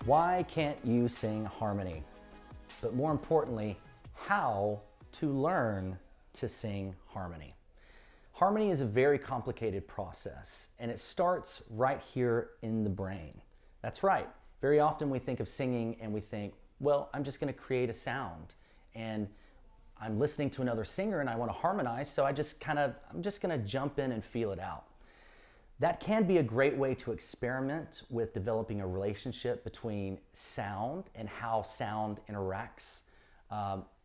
Why can't you sing harmony? But more importantly, how to learn to sing harmony. Harmony is a very complicated process, and it starts right here in the brain. That's right. Very often we think of singing and we think, well, I'm just going to create a sound, and I'm listening to another singer and I want to harmonize, so I'm just going to jump in and feel it out. That can be a great way to experiment with developing a relationship between sound and how sound interacts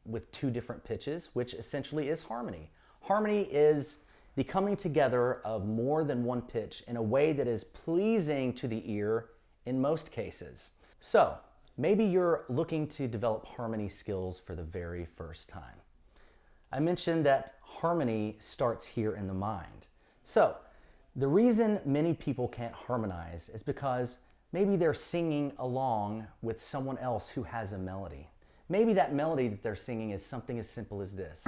with two different pitches, which essentially is harmony. Harmony is the coming together of more than one pitch in a way that is pleasing to the ear in most cases. So maybe you're looking to develop harmony skills for the very first time. I mentioned that harmony starts here in the mind. So the reason many people can't harmonize is because maybe they're singing along with someone else who has a melody. Maybe that melody that they're singing is something as simple as this.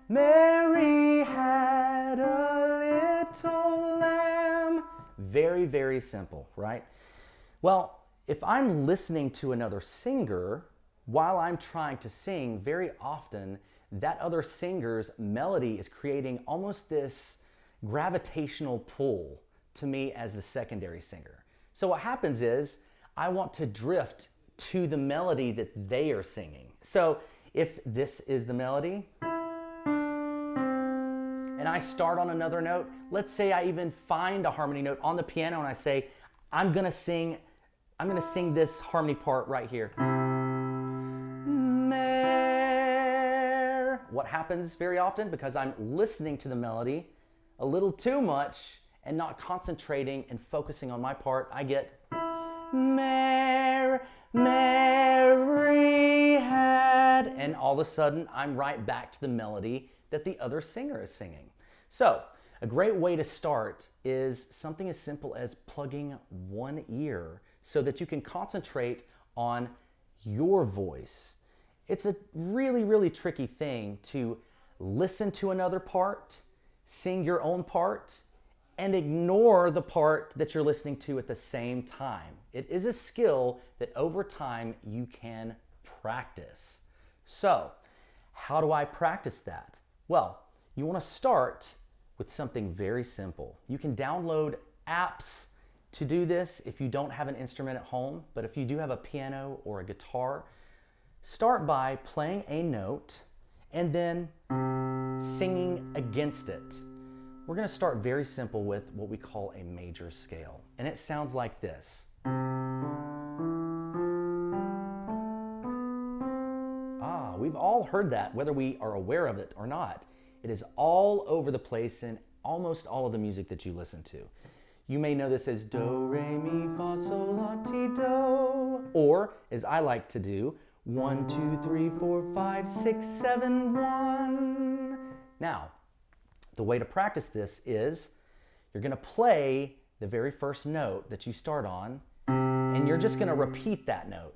Mary had a little lamb. Very, very simple, right? Well, if I'm listening to another singer while I'm trying to sing, very often that other singer's melody is creating almost this gravitational pull to me as the secondary singer. So what happens is I want to drift to the melody that they are singing. So if this is the melody and I start on another note, let's say I even find a harmony note on the piano and I say, I'm gonna sing this harmony part right here. What happens very often, because I'm listening to the melody a little too much and not concentrating and focusing on my part, I get Mary had, and all of a sudden I'm right back to the melody that the other singer is singing. So a great way to start is something as simple as plugging one ear so that you can concentrate on your voice. It's a really, really tricky thing to listen to another part, sing your own part, and ignore the part that you're listening to at the same time. It is a skill that over time you can practice. So, how do I practice that? Well, you want to start with something very simple. You can download apps to do this if you don't have an instrument at home, but if you do have a piano or a guitar, start by playing a note and then singing against it. We're going to start very simple with what we call a major scale, and it sounds like this. We've all heard that, whether we are aware of it or not. It is all over the place in almost all of the music that you listen to. You may know this as do, re, mi, fa, sol, la, ti, do, or as I like to do, 1, 2, 3, 4, 5, 6, 7, 1. Now, the way to practice this is you're going to play the very first note that you start on, and you're just going to repeat that note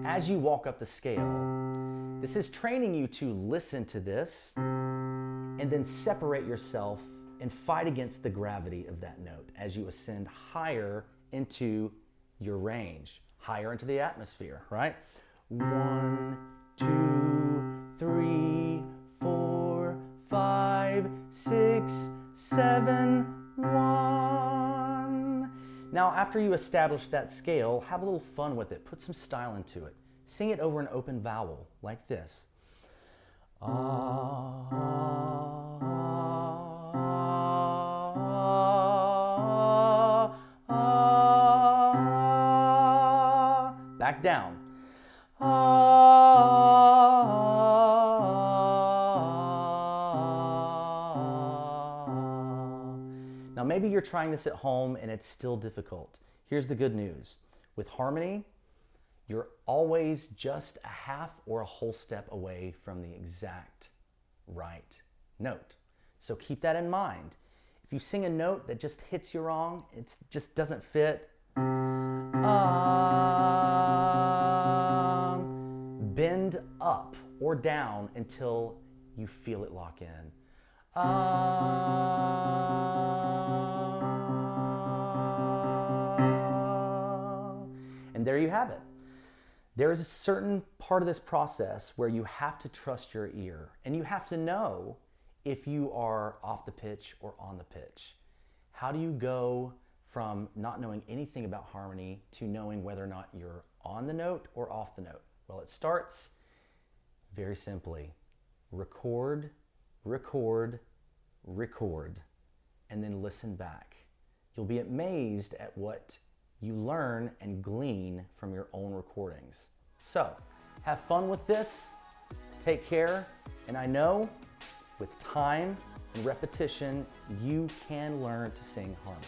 as you walk up the scale. This is training you to listen to this and then separate yourself and fight against the gravity of that note as you ascend higher into your range, higher into the atmosphere, right? 1, 2, 3, 4, 5, 6, 7, 1. Now, after you establish that scale, have a little fun with it. Put some style into it. Sing it over an open vowel like this. Back down. Now maybe you're trying this at home and it's still difficult. Here's the good news. With harmony, you're always just a half or a whole step away from the exact right note. So keep that in mind. If you sing a note that just hits you wrong, it just doesn't fit, bend up or down until you feel it lock in. you have it. There is a certain part of this process where you have to trust your ear, and you have to know if you are off the pitch or on the pitch. How do you go from not knowing anything about harmony to knowing whether or not you're on the note or off the note? Well, it starts very simply. Record, record, record, and then listen back. You'll be amazed at what you learn and glean from your own recordings. So, have fun with this, take care, and I know with time and repetition, you can learn to sing harmony.